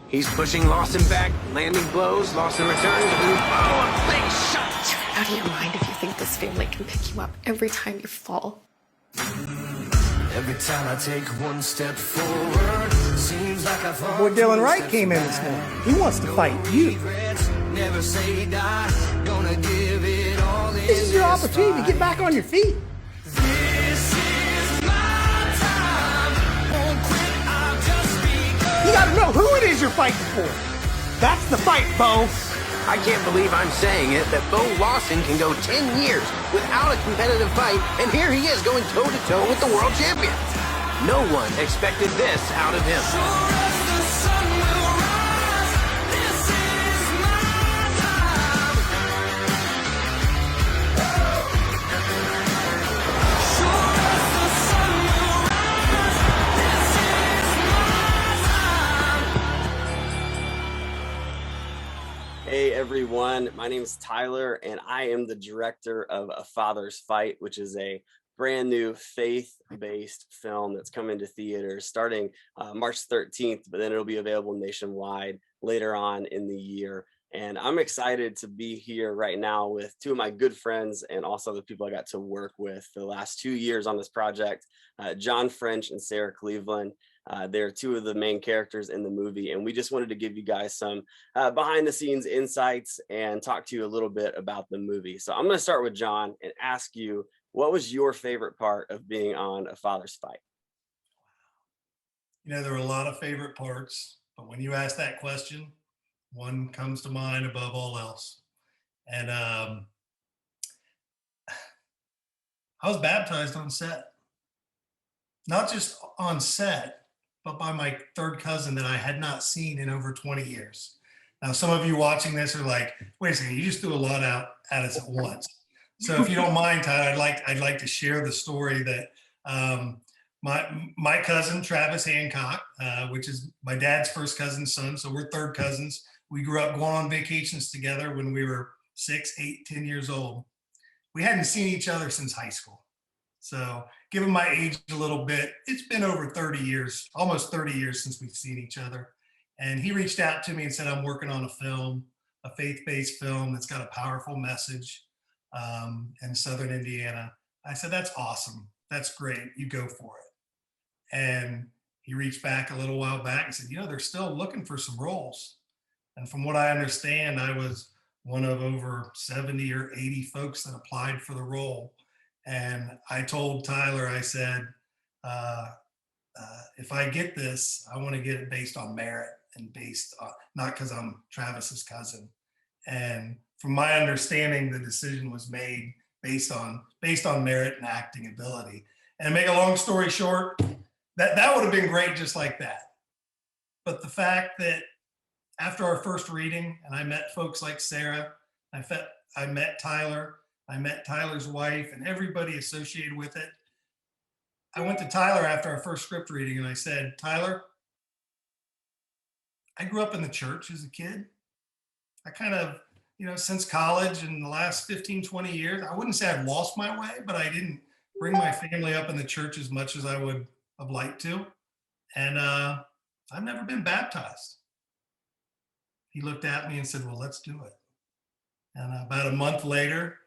He's pushing Lawson back, landing blows, Lawson returns, and oh, a big shot! Out of your mind if you think this family can pick you up every time you fall. Every time I take one step forward, seems like I've Boy, Dylan Wright came in this morning. He wants to fight you. Never say die, gonna give it all. This is your opportunity to get back on your feet. This is my time. Won't quit, I've just begun. You gotta know who it is you're fighting for. That's the fight, Bo. I can't believe I'm saying it, that Bo Lawson can go 10 years without a competitive fight, and here he is going toe-to-toe with the world champion. No one expected this out of him. Sure as the sun will rise, this is my time. Sure as the sun will rise, this is my time. Hey everyone, my name is Tyler and I am the director of A Father's Fight, which is a brand new faith-based film that's coming to theaters starting March 13th, but then it'll be available nationwide later on in the year. And I'm excited to be here right now with two of my good friends and also the people I got to work with the last 2 years on this project, John French and Sarah Cleveland. They're two of the main characters in the movie, and we just wanted to give you guys some behind the scenes insights and talk to you a little bit about the movie. So I'm going to start with John and ask you, what was your favorite part of being on A Father's Fight? You know, there are a lot of favorite parts, but when you ask that question, one comes to mind above all else. And I was baptized on set, not just on set, but by my third cousin that I had not seen in over 20 years. Now, some of you watching this are like, wait a second, you just threw a lot out at us at once. So if you don't mind, Tyler, I'd like to share the story that my cousin, Travis Hancock, which is my dad's first cousin's son, so we're third cousins. We grew up going on vacations together when we were 6, 8, 10 years old. We hadn't seen each other since high school. So given my age a little bit, it's been over 30 years, almost 30 years since we've seen each other. And he reached out to me and said, I'm working on a film, a faith-based film that's got a powerful message in Southern Indiana. I said, that's awesome. That's great. You go for it. And he reached back a little while back and said, you know, they're still looking for some roles. And from what I understand, I was one of over 70 or 80 folks that applied for the role. And I told Tyler, I said, if I get this, I want to get it based on merit and based on, not because I'm Travis's cousin. And from my understanding, the decision was made based on merit and acting ability. And to make a long story short, that would have been great just like that. But the fact that after our first reading, and I met folks like Sarah, I met Tyler, I met Tyler's wife and everybody associated with it. I went to Tyler after our first script reading and I said, Tyler, I grew up in the church as a kid. I kind of, you know, since college and the last 15, 20 years, I wouldn't say I've lost my way, but I didn't bring my family up in the church as much as I would have liked to. And I've never been baptized. He looked at me and said, well, let's do it. And about a month later,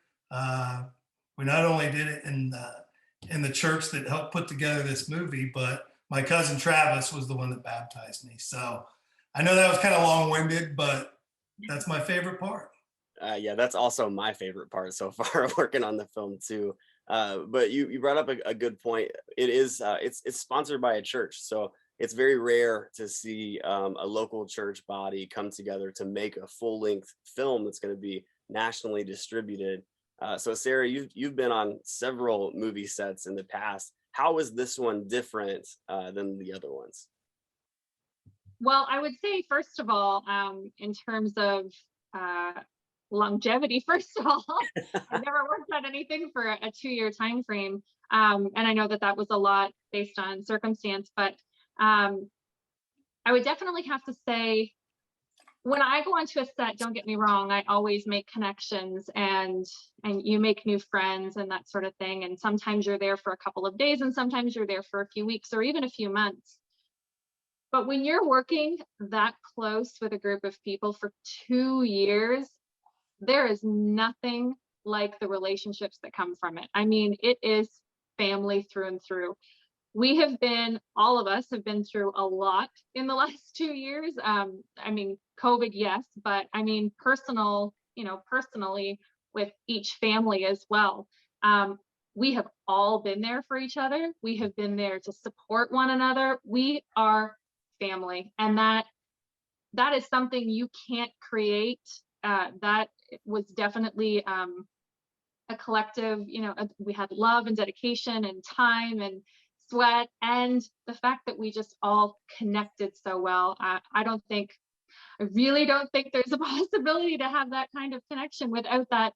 we not only did it in the church that helped put together this movie, but my cousin Travis was the one that baptized me. So I know that was kind of long-winded, but that's my favorite part. Yeah, that's also my favorite part so far working on the film too. But you brought up a good point. It is it's sponsored by a church, so it's very rare to see a local church body come together to make a full-length film that's going to be nationally distributed. So Sarah, you've been on several movie sets in the past. How is this one different than the other ones? Well, I would say, first of all, in terms of longevity, first of all, I've never worked on anything for a 2-year time frame. And I know that was a lot based on circumstance, but I would definitely have to say, when I go onto a set, don't get me wrong, I always make connections and you make new friends and that sort of thing. And sometimes you're there for a couple of days and sometimes you're there for a few weeks or even a few months. But when you're working that close with a group of people for 2 years, there is nothing like the relationships that come from it. I mean, it is family through and through. All of us have been through a lot in the last 2 years. I mean, COVID, yes, but I mean, personally with each family as well. We have all been there for each other. We have been there to support one another. We are family, and that is something you can't create. That was definitely a collective, we had love and dedication and time and sweat, and the fact that we just all connected so well. I really don't think there's a possibility to have that kind of connection without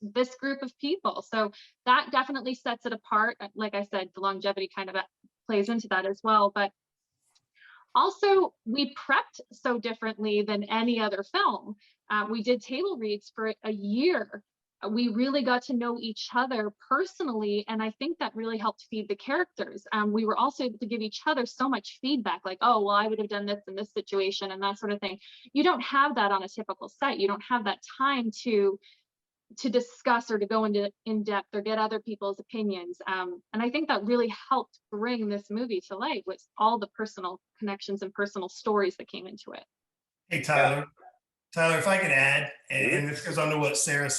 this group of people. So that definitely sets it apart. Like I said, the longevity kind of plays into that as well. But also, we prepped so differently than any other film. We did table reads for a year. We really got to know each other personally, and I think that really helped feed the characters. We were also able to give each other so much feedback, like, oh, well, I would have done this in this situation and that sort of thing. You don't have that on a typical set. You don't have that time to discuss or to go into in depth or get other people's opinions. And I think that really helped bring this movie to light with all the personal connections and personal stories that came into it. Hey, Tyler. Tyler, if I could add, and this goes on to what Sarah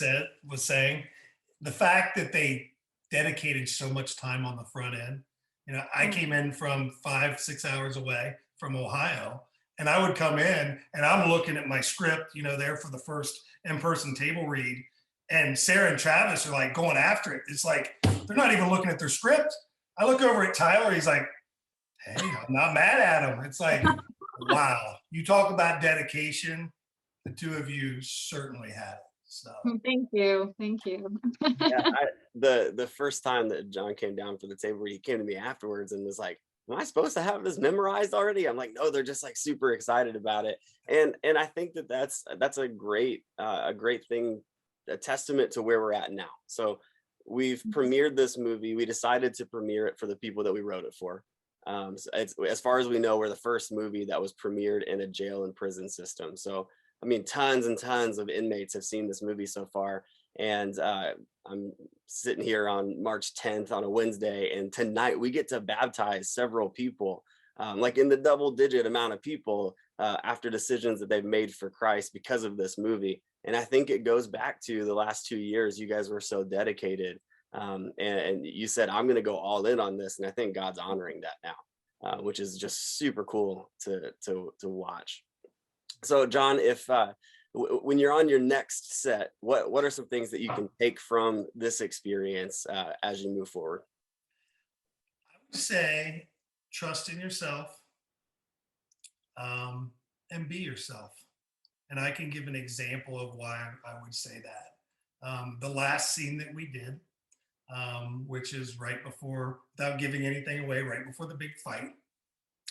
was saying, the fact that they dedicated so much time on the front end. I came in from 5-6 hours away from Ohio, and I would come in and I'm looking at my script, there for the first in-person table read, and Sarah and Travis are like going after it. It's like, they're not even looking at their script. I look over at Tyler, he's like, hey, I'm not mad at him. It's like, wow, you talk about dedication. The two of you certainly had it. So thank you. Yeah, the first time that John came down for the table, he came to me afterwards and was like, am I supposed to have this memorized already? I'm like, no, they're just like super excited about it. And I think that's a great thing, a testament to where we're at now. So we've premiered this movie. We decided to premiere it for the people that we wrote it for. So as far as we know, we're the first movie that was premiered in a jail and prison system. So I mean, tons and tons of inmates have seen this movie so far. And I'm sitting here on March 10th on a Wednesday, and tonight we get to baptize several people, like in the double-digit amount of people after decisions that they've made for Christ because of this movie. And I think it goes back to the last 2 years. You guys were so dedicated, and you said, I'm going to go all in on this. And I think God's honoring that now, which is just super cool to watch. So John, if when you're on your next set, what are some things that you can take from this experience as you move forward? I would say trust in yourself, and be yourself. And I can give an example of why I would say that. The last scene that we did, which is right before, without giving anything away, right before the big fight,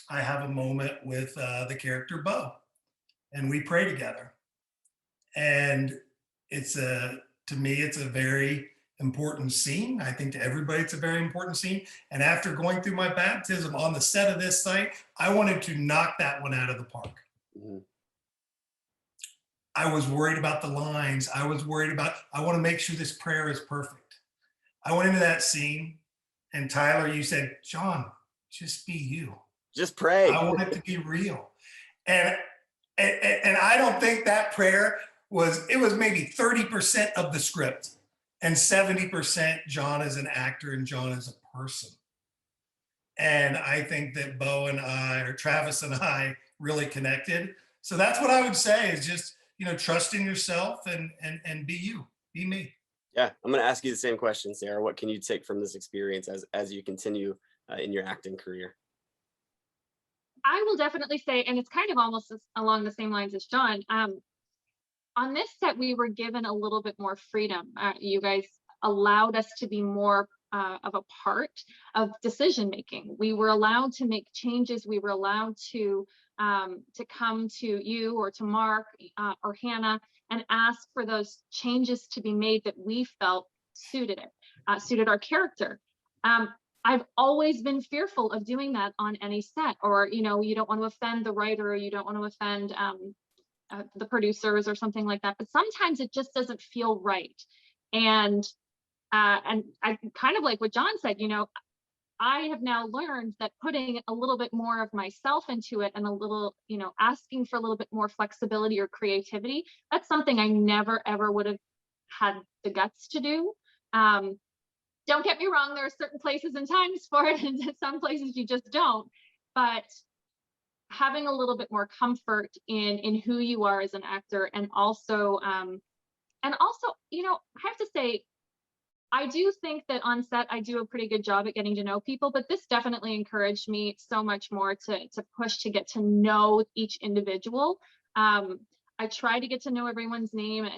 I have a moment with the character Bo. And we pray together. And to me, it's a very important scene. I think to everybody, it's a very important scene. And after going through my baptism on the set of this site, I wanted to knock that one out of the park. Mm-hmm. I was worried about the lines. I want to make sure this prayer is perfect. I went into that scene, and Tyler, you said, John, just be you. Just pray. I want it to be real. And I don't think that prayer was maybe 30% of the script and 70% John as an actor and John as a person. And I think that Bo and I, or Travis and I, really connected. So that's what I would say is just, trust in yourself and be you, be me. Yeah, I'm going to ask you the same question, Sarah. What can you take from this experience as you continue in your acting career? I will definitely say, and it's kind of almost along the same lines as John, on this set, we were given a little bit more freedom. You guys allowed us to be more of a part of decision making. We were allowed to make changes. We were allowed to come to you or to Mark or Hannah and ask for those changes to be made that we felt suited our character. I've always been fearful of doing that on any set, or, you know, you don't want to offend the writer, or you don't want to offend the producers or something like that. But sometimes it just doesn't feel right. And I kind of like what John said, you know, I have now learned that putting a little bit more of myself into it and a little, you know, asking for a little bit more flexibility or creativity, that's something I never, ever would have had the guts to do. Don't get me wrong, there are certain places and times for it, and some places you just don't. But having a little bit more comfort in who you are as an actor, and also, you know, I have to say, I do think that on set I do a pretty good job at getting to know people, but this definitely encouraged me so much more to push to get to know each individual. I try to get to know everyone's name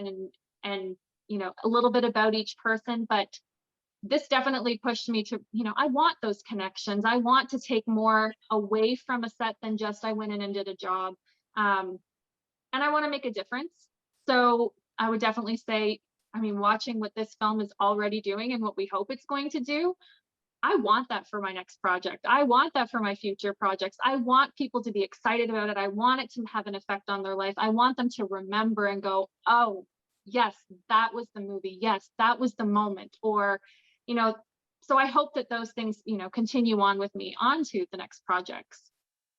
and you know, a little bit about each person, but this definitely pushed me to, you know, I want those connections. I want to take more away from a set than just I went in and did a job. And I want to make a difference. So I would definitely say, I mean, watching what this film is already doing and what we hope it's going to do, I want that for my next project. I want that for my future projects. I want people to be excited about it. I want it to have an effect on their life. I want them to remember and go, oh, yes, that was the movie. Yes, that was the moment. Or, you know, so I hope that those things, you know, continue on with me onto the next projects.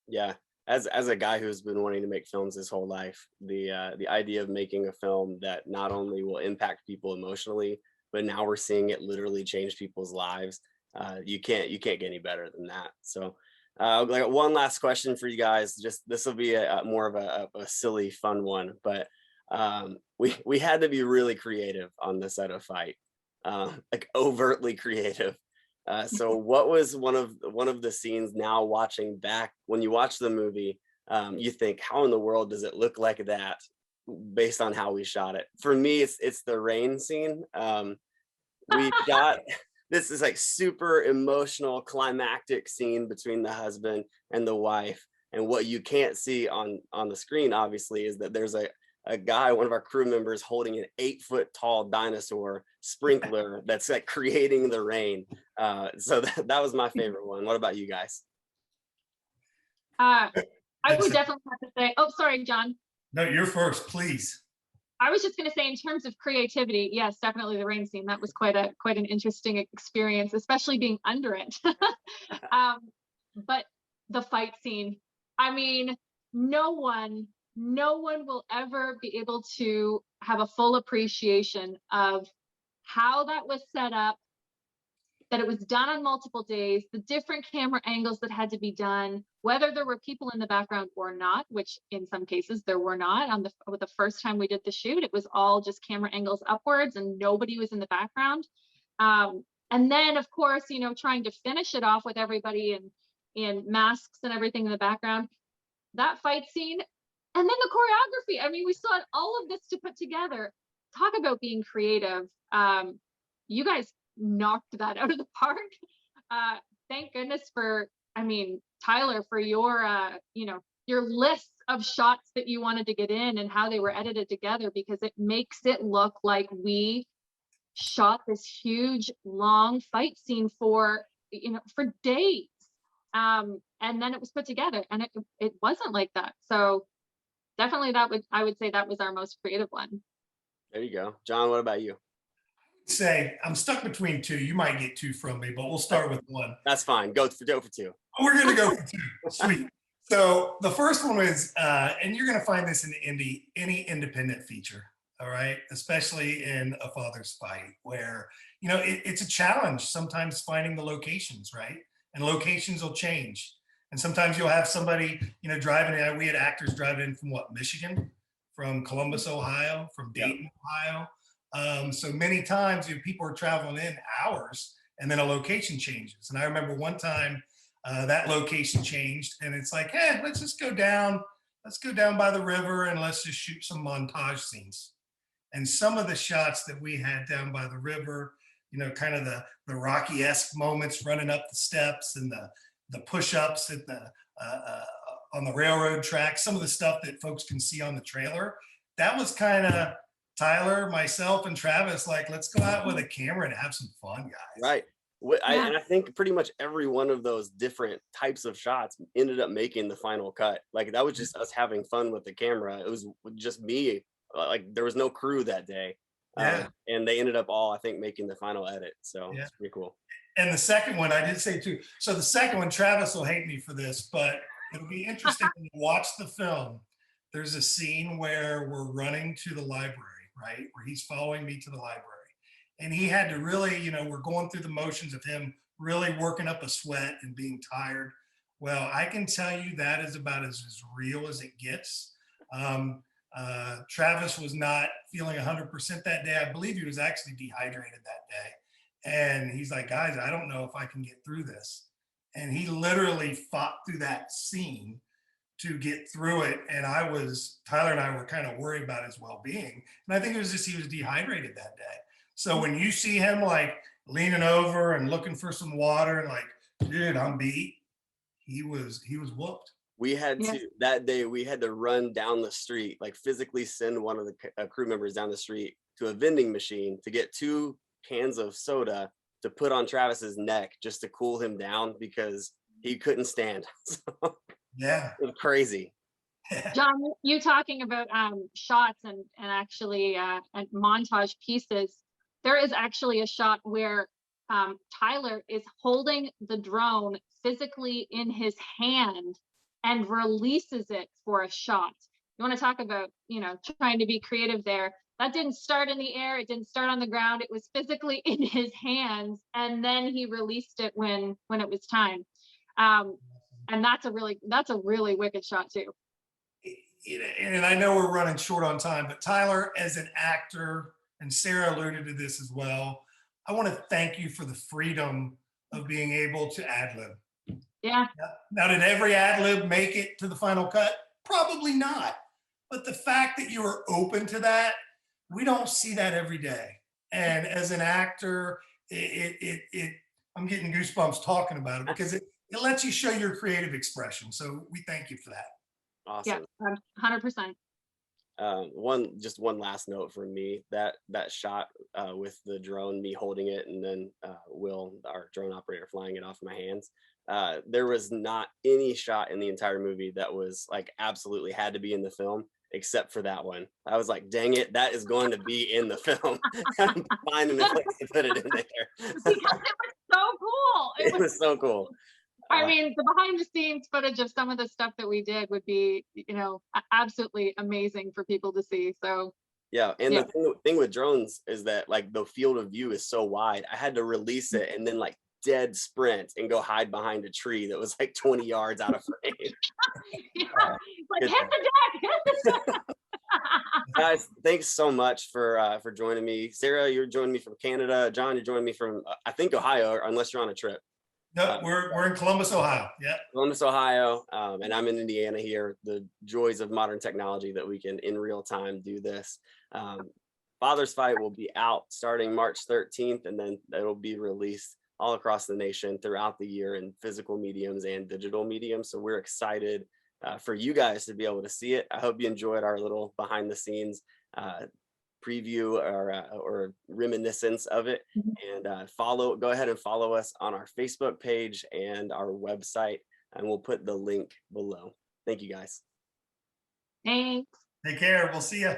Yeah. As a guy who's been wanting to make films his whole life, the idea of making a film that not only will impact people emotionally, but now we're seeing it literally change people's lives. You can't get any better than that. So like one last question for you guys. Just this will be more of a silly, fun one, but we had to be really creative on the set of Fight, like overtly creative. So what was one of the scenes now watching back, when you watch the movie, you think, how in the world does it look like that based on how we shot it? For me, it's the rain scene. We got this is like super emotional climactic scene between the husband and the wife. And what you can't see on the screen, obviously, is that there's a guy, one of our crew members, holding an 8-foot tall dinosaur sprinkler that's like creating the rain. So that was my favorite one. What about you guys? I would definitely have to say, oh, sorry, John. No, you're first, please. I was just going to say, in terms of creativity, yes, definitely the rain scene. That was quite an interesting experience, especially being under it. But the fight scene, I mean, no one will ever be able to have a full appreciation of how that was set up, that it was done on multiple days, the different camera angles that had to be done, whether there were people in the background or not, which in some cases there were not. With the first time we did the shoot, it was all just camera angles upwards and nobody was in the background. And then, of course, you know, trying to finish it off with everybody in masks and everything in the background, that fight scene, and then the choreography. I mean, we still had all of this to put together. Talk about being creative. You guys knocked that out of the park. Thank goodness for, I mean, Tyler, for your, you know, your list of shots that you wanted to get in and how they were edited together, because it makes it look like we shot this huge, long fight scene for, you know, for days. And then it was put together, and it wasn't like that. So definitely I would say that was our most creative one. There you go. John, what about you? Say, I'm stuck between two. You might get two from me, but we'll start with one. That's fine. Go for two. We're going to go for two. Sweet. So the first one is, and you're going to find this in any independent feature, all right? Especially in A Father's Fight, where, you know, it's a challenge sometimes finding the locations, right? And locations will change. And sometimes you'll have somebody, you know, driving in. We had actors driving in from Michigan, from Columbus, Ohio, from Dayton, Ohio. So many times, you know, people are traveling in hours and then a location changes. And I remember one time that location changed, and it's like, hey, let's go down by the river and let's just shoot some montage scenes. And some of the shots that we had down by the river, you know, kind of the Rocky-esque moments running up the steps and the push-ups at on the railroad track, some of the stuff that folks can see on the trailer, that was kind of Tyler, myself, and Travis, like, let's go out with a camera and have some fun, guys. Right. Yeah. And I think pretty much every one of those different types of shots ended up making the final cut. Like that was just us having fun with the camera. It was just me. Like there was no crew that day. Yeah. And they ended up all, I think, making the final edit. So Yeah. it's pretty cool. And the second one, I did say too. So the second one, Travis will hate me for this, but it'll be interesting when you watch the film. There's a scene where we're running to the library, right? Where he's following me to the library. And he had to really, you know, we're going through the motions of him really working up a sweat and being tired. Well, I can tell you that is about as real as it gets. Travis was not feeling 100% that day. I believe he was actually dehydrated that day. And he's like, guys, I don't know if I can get through this. And he literally fought through that scene to get through it. And Tyler and I were kind of worried about his well-being. And I think it was just, he was dehydrated that day. So when you see him like leaning over and looking for some water and like, dude, I'm beat, he was whooped. We had to, that day, we had to run down the street, like physically send one of the crew members down the street to a vending machine to get 2 cans of soda to put on Travis's neck just to cool him down because he couldn't stand. So, Yeah. it was crazy. John, you talking about shots and actually and montage pieces. There is actually a shot where Tyler is holding the drone physically in his hand and releases it for a shot. You want to talk about, you know, trying to be creative there. That didn't start in the air. It didn't start on the ground. It was physically in his hands. And then he released it when it was time. And that's a really wicked shot too. And I know we're running short on time, but Tyler, as an actor, and Sarah alluded to this as well, I want to thank you for the freedom of being able to ad-lib. Yeah. Now, did every ad-lib make it to the final cut? Probably not. But the fact that you were open to that, we don't see that every day. And as an actor, I'm getting goosebumps talking about it because it lets you show your creative expression. So we thank you for that. Awesome. Yeah, 100%. One last note from me, that shot with the drone, me holding it, and then Will, our drone operator, flying it off my hands. There was not any shot in the entire movie that was like absolutely had to be in the film except for that one. I was like, dang it, that is going to be in the film. I'm finding a place to put it in there. Because it was so cool. It was so cool. I mean, the behind the scenes footage of some of the stuff that we did would be, you know, absolutely amazing for people to see. So yeah, and the thing with drones is that like the field of view is so wide. I had to release it and then like dead sprint and go hide behind a tree that was like 20 yards out of frame. Like hit the deck. Guys, thanks so much for joining me. Sarah, you're joining me from Canada. John, you're joining me from I think Ohio, unless you're on a trip. No, we're in Columbus, Ohio. Yeah. Columbus, Ohio, and I'm in Indiana here. The joys of modern technology that we can in real time do this. Father's Fight will be out starting March 13th, and then it'll be released all across the nation throughout the year in physical mediums and digital mediums. So we're excited for you guys to be able to see it. I hope you enjoyed our little behind the scenes preview or reminiscence of it. And go ahead and follow us on our Facebook page and our website, and we'll put the link below. Thank you guys. Thanks. Take care. We'll see you.